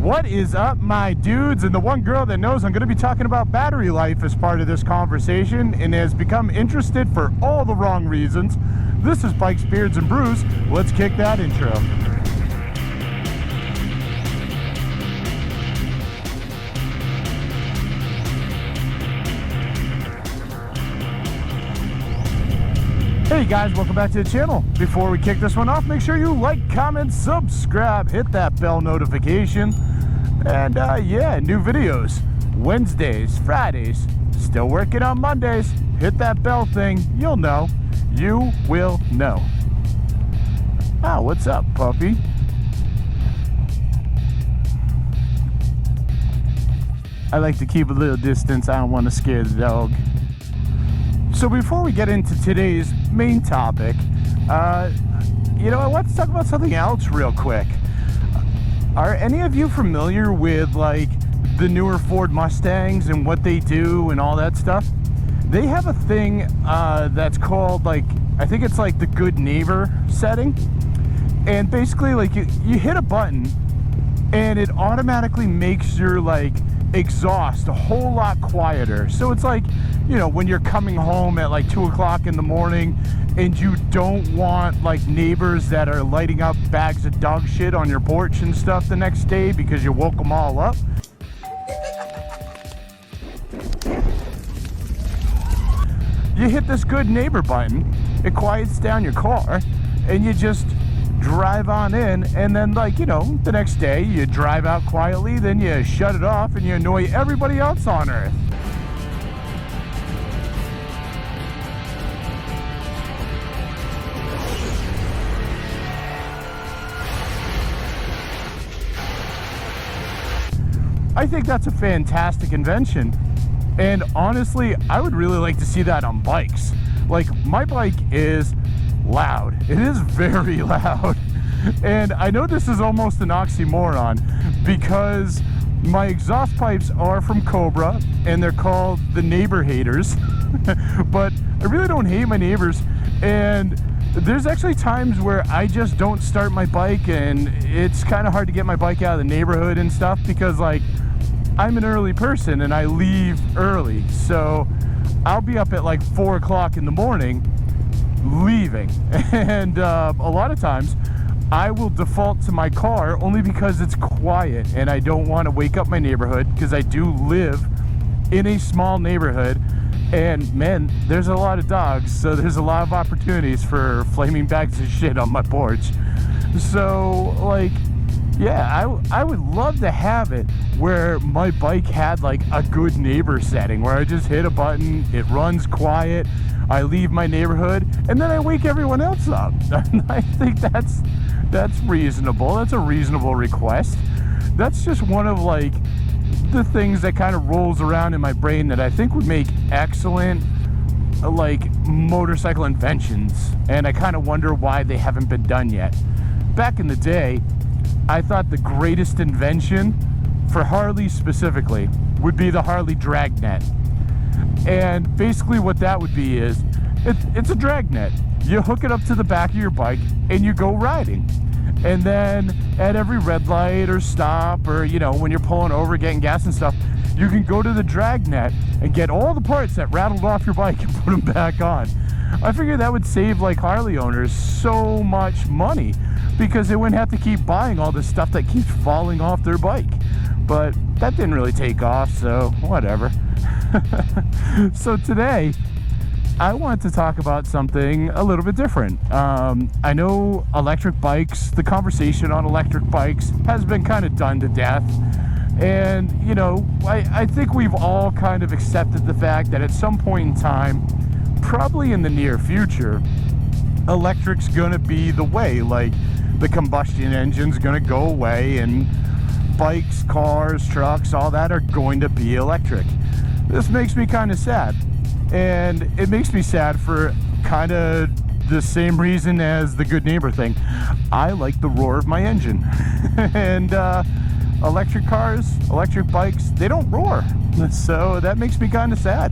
What is up, my dudes, and the one girl that knows I'm going to be talking about battery life as part of this conversation and has become interested for all the wrong reasons. This is Bikes, Beards, and Brews. Let's kick that intro. Hey guys, welcome back to the channel. Before we kick this one off, make sure you like, comment, subscribe, hit that bell notification. And yeah, new videos Wednesdays, Fridays, still working on Mondays. Hit that bell thing, you'll know. You will know. Ah, what's up, puppy? I like to keep a little distance. I don't want to scare the dog. So before we get into today's main topic, I want to talk about something else real quick. Are any of you familiar with like the newer Ford Mustangs and what they do and all that stuff? They have a thing that's called, like, I think it's like the good neighbor setting. And basically, like, you hit a button and it automatically makes your like exhaust a whole lot quieter. So it's like, you know, when you're coming home at like 2 o'clock in the morning and you don't want like neighbors that are lighting up bags of dog shit on your porch and stuff the next day because you woke them all up. You hit this good neighbor button, it quiets down your car, and you just drive on in, and then, like, you know, the next day you drive out quietly, then you shut it off and you annoy everybody else on earth. I think that's a fantastic invention, and honestly, I would really like to see that on bikes. Like, my bike is loud. It is very loud. And I know this is almost an oxymoron because my exhaust pipes are from Cobra and they're called the neighbor haters. But I really don't hate my neighbors, and there's actually times where I just don't start my bike, and it's kind of hard to get my bike out of the neighborhood and stuff because, like, I'm an early person and I leave early, so I'll be up at like 4 o'clock in the morning leaving, and a lot of times I will default to my car only because it's quiet and I don't want to wake up my neighborhood, because I do live in a small neighborhood, and man, there's a lot of dogs, so there's a lot of opportunities for flaming bags of shit on my porch. So, like, yeah, I would love to have it where my bike had like a good neighbor setting where I just hit a button, it runs quiet, I leave my neighborhood, and then I wake everyone else up. I think that's reasonable. That's a reasonable request. That's just one of like the things that kind of rolls around in my brain that I think would make excellent like motorcycle inventions, and I kind of wonder why they haven't been done yet. Back in the day, I thought the greatest invention for Harley specifically would be the Harley dragnet. And basically what that would be is it's a dragnet. You hook it up to the back of your bike and you go riding. And then at every red light or stop, or, you know, when you're pulling over getting gas and stuff, you can go to the dragnet and get all the parts that rattled off your bike and put them back on. I figured that would save like Harley owners so much money, because they wouldn't have to keep buying all this stuff that keeps falling off their bike. But that didn't really take off, so whatever. So today, I want to talk about something a little bit different. I know electric bikes, the conversation on electric bikes has been kind of done to death. And, you know, I think we've all kind of accepted the fact that at some point in time, probably in the near future, electric's gonna be the way. Like, the combustion engine's gonna go away and bikes, cars, trucks, all that are going to be electric. This makes me kind of sad, and it makes me sad for kind of the same reason as the good neighbor thing. I like the roar of my engine. And electric cars, electric bikes, they don't roar, so that makes me kind of sad.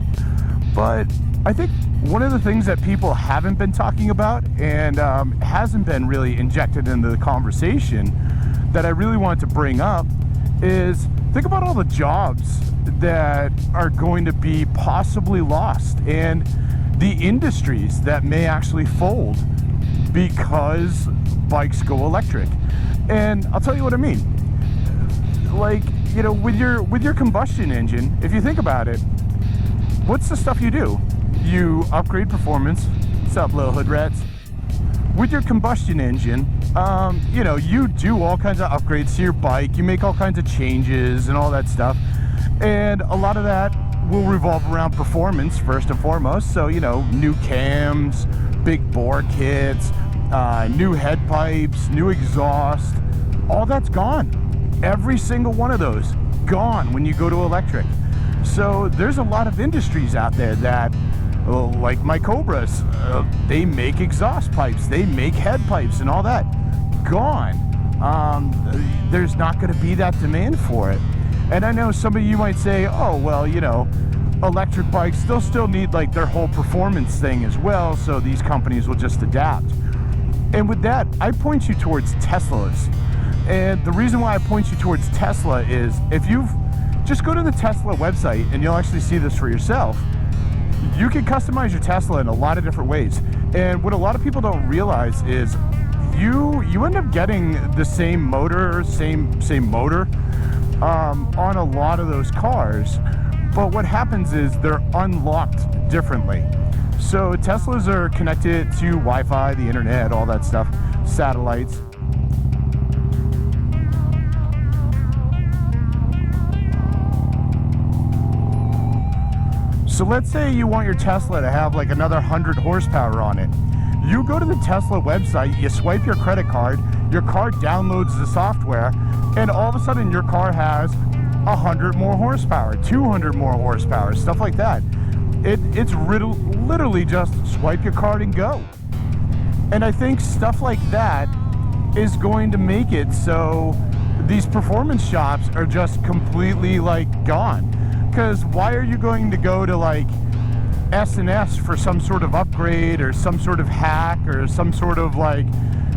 But I think one of the things that people haven't been talking about, and hasn't been really injected into the conversation, that I really want to bring up is think about all the jobs that are going to be possibly lost and the industries that may actually fold because bikes go electric. And I'll tell you what I mean. Like, you know, with your combustion engine, if you think about it, what's the stuff you do? You upgrade performance. What's up, little hood rats? With your combustion engine, you know, you do all kinds of upgrades to your bike. You make all kinds of changes and all that stuff. And a lot of that will revolve around performance first and foremost. So, you know, new cams, big bore kits, new head pipes, new exhaust, all that's gone. Every single one of those gone when you go to electric. So there's a lot of industries out there that, like my Cobras, they make exhaust pipes, they make head pipes and all that. Gone. There's not going to be that demand for it. And I know some of you might say, oh, well, you know, electric bikes, they'll still need like their whole performance thing as well, so these companies will just adapt. And with that, I point you towards Teslas. And the reason why I point you towards Tesla is if you've just go to the Tesla website and you'll actually see this for yourself. You can customize your Tesla in a lot of different ways. And what a lot of people don't realize is you end up getting the same motor, same motor on a lot of those cars. But what happens is they're unlocked differently. So Teslas are connected to Wi-Fi, the internet, all that stuff, satellites. So let's say you want your Tesla to have like another 100 horsepower on it. You go to the Tesla website, you swipe your credit card, your car downloads the software, and all of a sudden your car has 100 more horsepower, 200 more horsepower, stuff like that. It's literally just swipe your card and go. And I think stuff like that is going to make it so these performance shops are just completely like gone. Because why are you going to go to like S&S for some sort of upgrade or some sort of hack or some sort of like,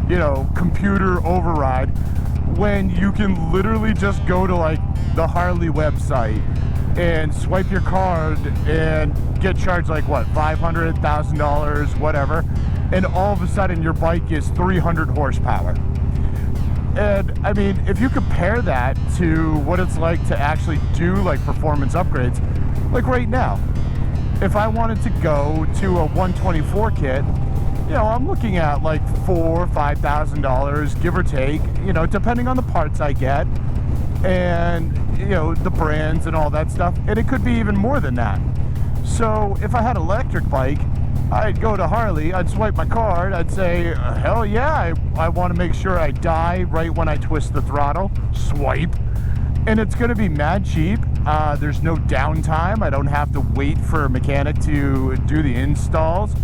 you know, computer override when you can literally just go to like the Harley website and swipe your card and get charged like what, $500, $1,000, whatever, and all of a sudden your bike is 300 horsepower. And I mean, if you compare that to what it's like to actually do like performance upgrades, like right now, if I wanted to go to a 124 kit, you know, I'm looking at like $4,000 or $5,000, give or take, you know, depending on the parts I get and, you know, the brands and all that stuff. And it could be even more than that. So if I had an electric bike, I'd go to Harley, I'd swipe my card, I'd say, hell yeah, I want to make sure I die right when I twist the throttle, swipe, and it's going to be mad cheap. There's no downtime. I don't have to wait for a mechanic to do the installs.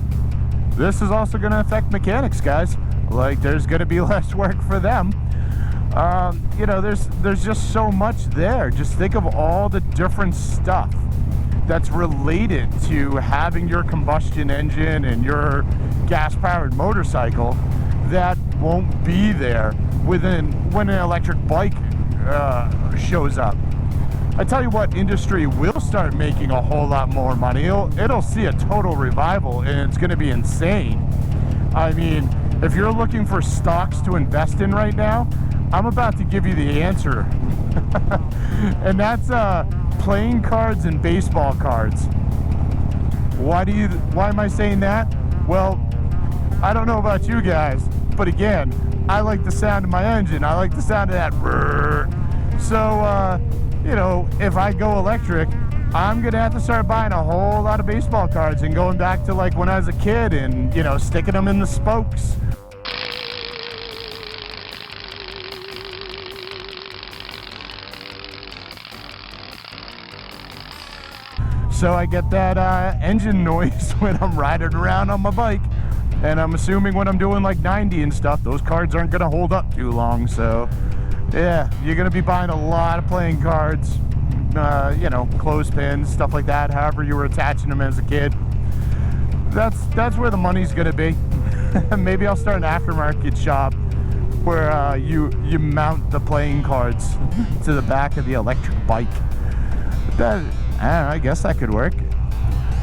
This is also going to affect mechanics, guys. Like, there's going to be less work for them. You know, there's just so much there. Just think of all the different stuff that's related to having your combustion engine and your gas-powered motorcycle that won't be there when an electric bike shows up. I tell you what, industry will start making a whole lot more money. It'll see a total revival, and it's going to be insane. I mean, if you're looking for stocks to invest in right now, I'm about to give you the answer. And that's playing cards and baseball cards. Why am I saying that? Well, I don't know about you guys, but again, I like the sound of my engine. I like the sound of that brrr. So, you know, if I go electric, I'm gonna have to start buying a whole lot of baseball cards and going back to like when I was a kid and, you know, sticking them in the spokes. So I get that engine noise when I'm riding around on my bike. And I'm assuming when I'm doing like 90 and stuff, those cards aren't gonna hold up too long. So yeah, you're gonna be buying a lot of playing cards, you know, clothespins, stuff like that, however you were attaching them as a kid. That's where the money's gonna be. Maybe I'll start an aftermarket shop where you mount the playing cards to the back of the electric bike. That, I don't know, I guess that could work.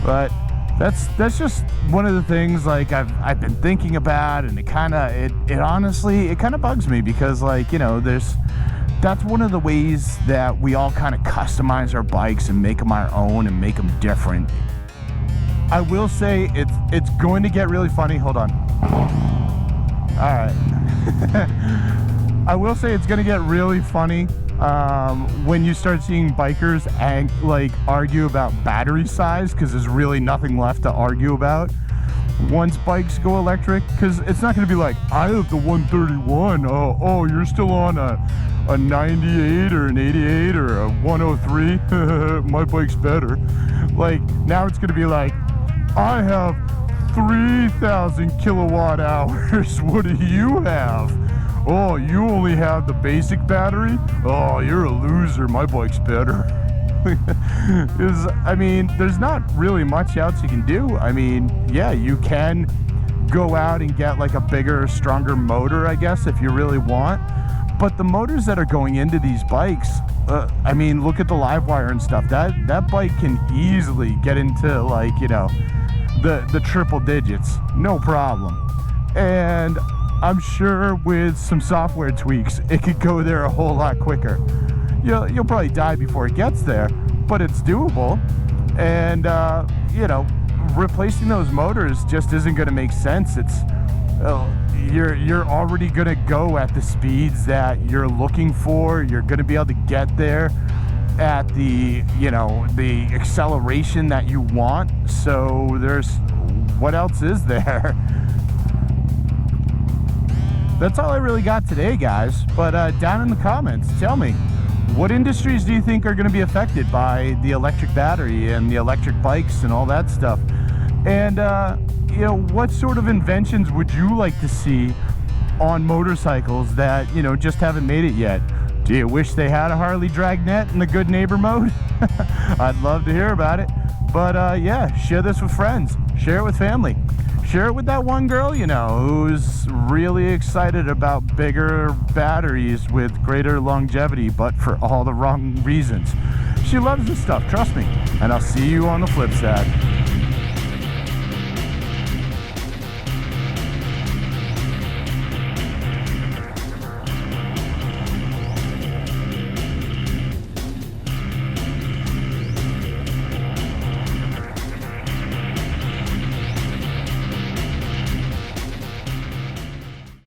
But that's just one of the things like I've been thinking about, and it honestly kind of bugs me because, like, you know, that's one of the ways that we all kind of customize our bikes and make them our own and make them different. I will say it's going to get really funny. Hold on. All right. I will say it's going to get really funny when you start seeing bikers argue about battery size, because there's really nothing left to argue about once bikes go electric. Because it's not going to be like, I have the 131. Oh, you're still on a 98 or an 88 or a 103. My bike's better. Like, now it's going to be like, I have 3,000 kilowatt hours. What do you have? Oh, you only have the basic battery? Oh, you're a loser. My bike's better. I mean, there's not really much else you can do. I mean, yeah, you can go out and get like a bigger, stronger motor, I guess, if you really want. But the motors that are going into these bikes, I mean, look at the Livewire and stuff. That bike can easily get into, like, you know, the triple digits, no problem. And I'm sure with some software tweaks, it could go there a whole lot quicker. You'll probably die before it gets there, but it's doable. And you know, replacing those motors just isn't going to make sense. It's you're already going to go at the speeds that you're looking for. You're going to be able to get there at the, you know, the acceleration that you want. So there's, what else is there? That's all I really got today, guys. But down in the comments, tell me, what industries do you think are going to be affected by the electric battery and the electric bikes and all that stuff? And you know, what sort of inventions would you like to see on motorcycles that, you know, just haven't made it yet? Do you wish they had a Harley Dragnet in the good neighbor mode? I'd love to hear about it. But yeah, share this with friends. Share it with family. Share it with that one girl, you know, who's really excited about bigger batteries with greater longevity, but for all the wrong reasons. She loves this stuff, trust me. And I'll see you on the flip side.